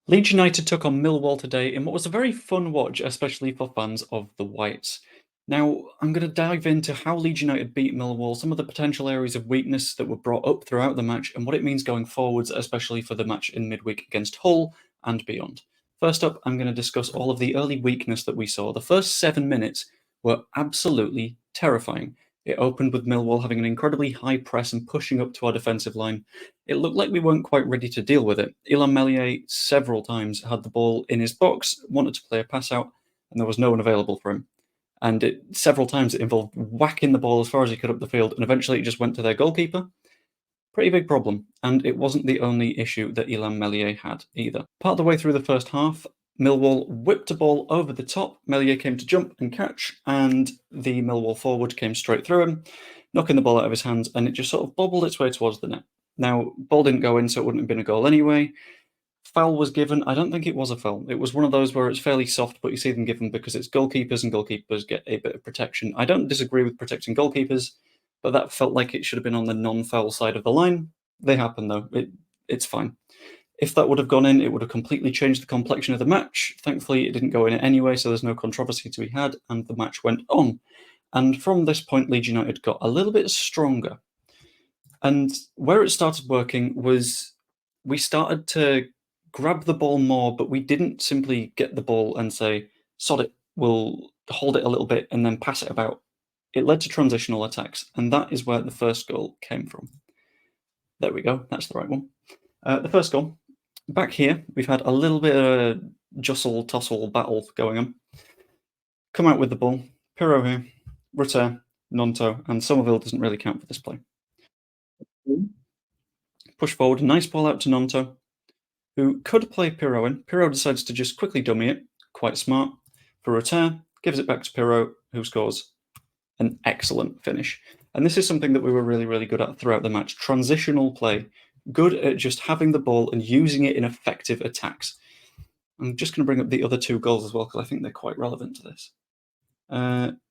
Leeds United took on Millwall today in what was a very fun watch, especially for fans of the Whites. Now, I'm going to dive into how Leeds United beat Millwall, some of the potential areas of weakness that were brought up throughout the match, and what it means going forwards, especially for the match in midweek against Hull and beyond. First up, I'm going to discuss all of the early weakness that we saw. The first 7 minutes were absolutely terrifying. It opened with Millwall having an incredibly high press and pushing up to our defensive line. It looked like we weren't quite ready to deal with it. Illan Meslier several times had the ball in his box, wanted to play a pass out, and there was no one available for him. And several times it involved whacking the ball as far as he could up the field, and eventually it just went to their goalkeeper. Pretty big problem, and it wasn't the only issue that Illan Meslier had either. Part of the way through the first half, Millwall whipped a ball over the top. Meslier came to jump and catch, and the Millwall forward came straight through him, knocking the ball out of his hands, and it just sort of bobbled its way towards the net. Now, ball didn't go in, so it wouldn't have been a goal anyway. Foul was given. I don't think it was a foul. It was one of those where it's fairly soft, but you see them given because it's goalkeepers, and goalkeepers get a bit of protection. I don't disagree with protecting goalkeepers, but that felt like it should have been on the non-foul side of the line. They happen, though. It's fine. If that would have gone in, it would have completely changed the complexion of the match. Thankfully, it didn't go in anyway, so there's no controversy to be had, and the match went on. And from this point, Leeds United got a little bit stronger. And where it started working was we started to grab the ball more, but we didn't simply get the ball and say, sod it, we'll hold it a little bit and then pass it about. It led to transitional attacks, and that is where the first goal came from. There we go, that's the right one. The first goal. Back here, we've had a little bit of a jostle-tossle battle going on. Come out with the ball. Piroe here, Rutter, Nonto, and Somerville doesn't really count for this play. Push forward, nice ball out to Nonto, who could play Piroe in. Piroe decides to just quickly dummy it, quite smart. For Rutter, gives it back to Piroe, who scores an excellent finish. And this is something that we were really, really good at throughout the match. Transitional play, good at just having the ball and using it in effective attacks. I'm just going to bring up the other two goals as well, because I think they're quite relevant to this.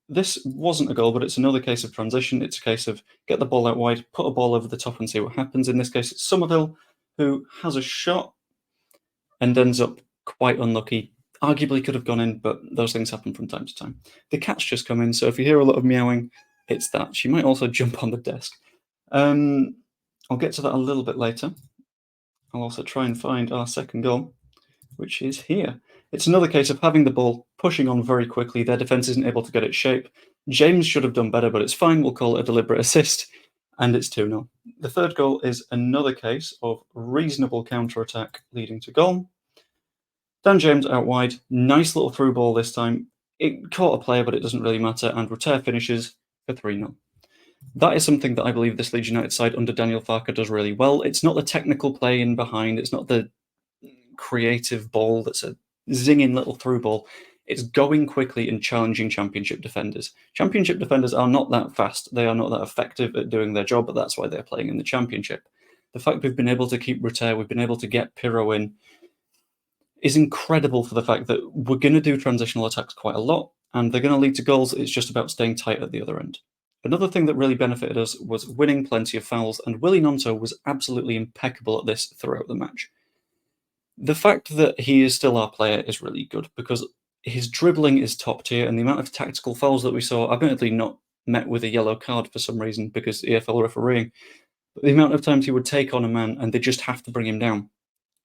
This wasn't a goal, but it's another case of transition. It's a case of get the ball out wide, put a ball over the top and see what happens. In this case, it's Somerville, who has a shot and ends up quite unlucky. Arguably could have gone in, but those things happen from time to time. The cat's just come in, so if you hear a lot of meowing, it's that. She might also jump on the desk. I'll get to that a little bit later. I'll also try and find our second goal, which is here. It's another case of having the ball, pushing on very quickly. Their defense isn't able to get its shape. James should have done better, but it's fine. We'll call it a deliberate assist, and it's 2-0. The third goal is another case of reasonable counter-attack leading to goal. Dan James out wide. Nice little through ball this time. It caught a player, but it doesn't really matter, and Rutter finishes for 3-0. That is something that I believe this Leeds United side under Daniel Farke does really well. It's not the technical play in behind. It's not the creative ball that's a zinging little through ball. It's going quickly and challenging Championship defenders. Championship defenders are not that fast. They are not that effective at doing their job, but that's why they're playing in the Championship. The fact we've been able to keep Rutter, we've been able to get Piroe in, is incredible for the fact that we're going to do transitional attacks quite a lot, and they're going to lead to goals. It's just about staying tight at the other end. Another thing that really benefited us was winning plenty of fouls, and Willie Nonto was absolutely impeccable at this throughout the match. The fact that he is still our player is really good because his dribbling is top tier, and the amount of tactical fouls that we saw, admittedly not met with a yellow card for some reason because EFL refereeing, but the amount of times he would take on a man and they just have to bring him down.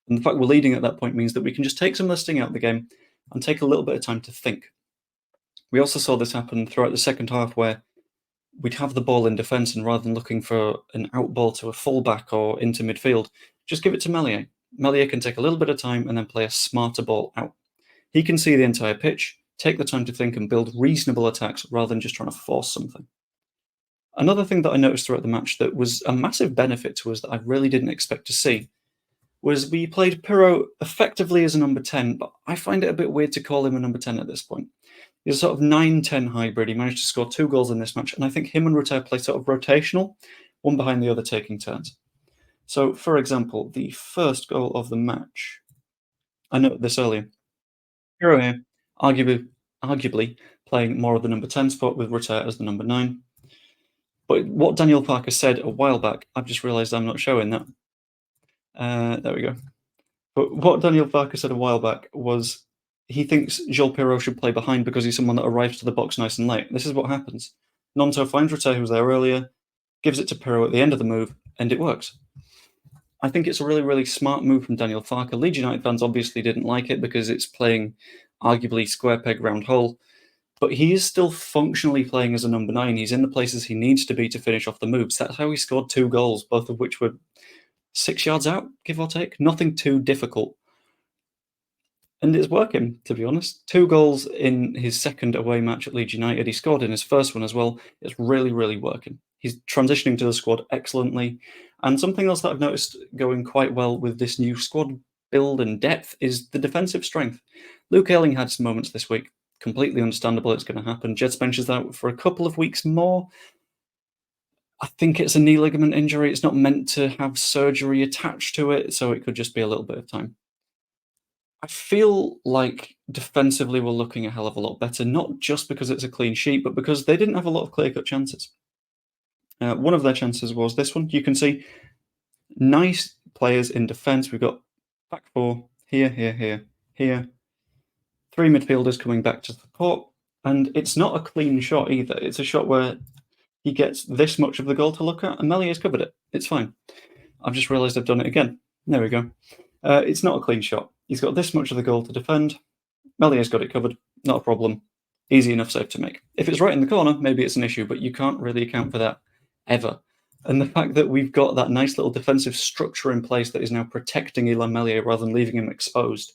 And the fact we're leading at that point means that we can just take some of the sting out of the game and take a little bit of time to think. We also saw this happen throughout the second half where we'd have the ball in defence, and rather than looking for an out ball to a fullback or into midfield, just give it to Meslier. Meslier can take a little bit of time and then play a smarter ball out. He can see the entire pitch, take the time to think and build reasonable attacks rather than just trying to force something. Another thing that I noticed throughout the match that was a massive benefit to us that I really didn't expect to see was we played Piroe effectively as a number 10, but I find it a bit weird to call him a number 10 at this point. He's a sort of 9-10 hybrid. He managed to score 2 goals in this match, and I think him and Rutter play sort of rotational, one behind the other taking turns. So, for example, the first goal of the match, I noted this earlier. Piroe here, arguably playing more of the number 10 spot with Rutter as the number 9. But what Daniel Farke said a while back, I've just realised I'm not showing that. There we go. But what Daniel Farke said a while back was he thinks Joel Piroe should play behind because he's someone that arrives to the box nice and late. This is what happens. Nonto finds Rutter, who was there earlier, gives it to Piroe at the end of the move, and it works. I think it's a really, really smart move from Daniel Farke. Leeds United fans obviously didn't like it because it's playing arguably square peg round hole, but he is still functionally playing as a number 9. He's in the places he needs to be to finish off the moves. That's how he scored 2 goals, both of which were 6 yards out, give or take. Nothing too difficult. And it's working, to be honest. 2 goals in his second away match at Leeds United. He scored in his first one as well. It's really, really working. He's transitioning to the squad excellently. And something else that I've noticed going quite well with this new squad build and depth is the defensive strength. Luke Ayling had some moments this week. Completely understandable it's going to happen. Jed Spencer's out for a couple of weeks more. I think it's a knee ligament injury. It's not meant to have surgery attached to it, so it could just be a little bit of time. I feel like defensively we're looking a hell of a lot better, not just because it's a clean sheet, but because they didn't have a lot of clear-cut chances. One of their chances was this one. You can see nice players in defence. We've got back 4, here, here, here, here. 3 midfielders coming back to support. And it's not a clean shot either. It's a shot where he gets this much of the goal to look at, and Meslier's covered it. It's fine. I've just realised I've done it again. There we go. It's not a clean shot. He's got this much of the goal to defend. Meslier's got it covered. Not a problem. Easy enough save to make. If it's right in the corner, maybe it's an issue, but you can't really account for that ever. And the fact that we've got that nice little defensive structure in place that is now protecting Illan Meslier rather than leaving him exposed,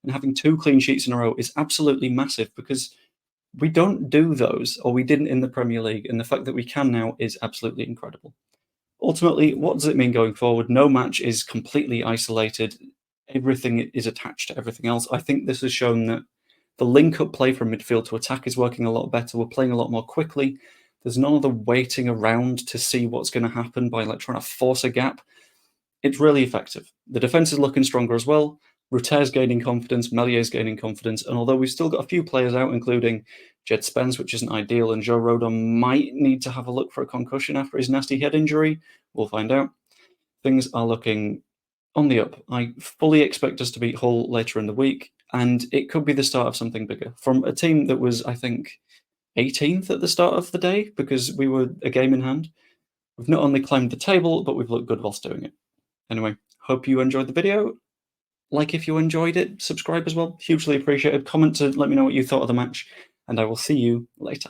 and having 2 clean sheets in a row is absolutely massive because we don't do those, or we didn't in the Premier League, and the fact that we can now is absolutely incredible. Ultimately, what does it mean going forward? No match is completely isolated. Everything is attached to everything else. I think this has shown that the link-up play from midfield to attack is working a lot better. We're playing a lot more quickly. There's none of the waiting around to see what's going to happen by trying to force a gap. It's really effective. The defence is looking stronger as well. Rutter's gaining confidence, Meslier's gaining confidence, and although we've still got a few players out, including Jed Spence, which isn't ideal, and Joe Rodon might need to have a look for a concussion after his nasty head injury, we'll find out. Things are looking on the up. I fully expect us to beat Hull later in the week, and it could be the start of something bigger. From a team that was, I think, 18th at the start of the day, because we were a game in hand, we've not only climbed the table, but we've looked good whilst doing it. Anyway, hope you enjoyed the video. Like if you enjoyed it, subscribe as well. Hugely appreciated. Comment to let me know what you thought of the match, and I will see you later.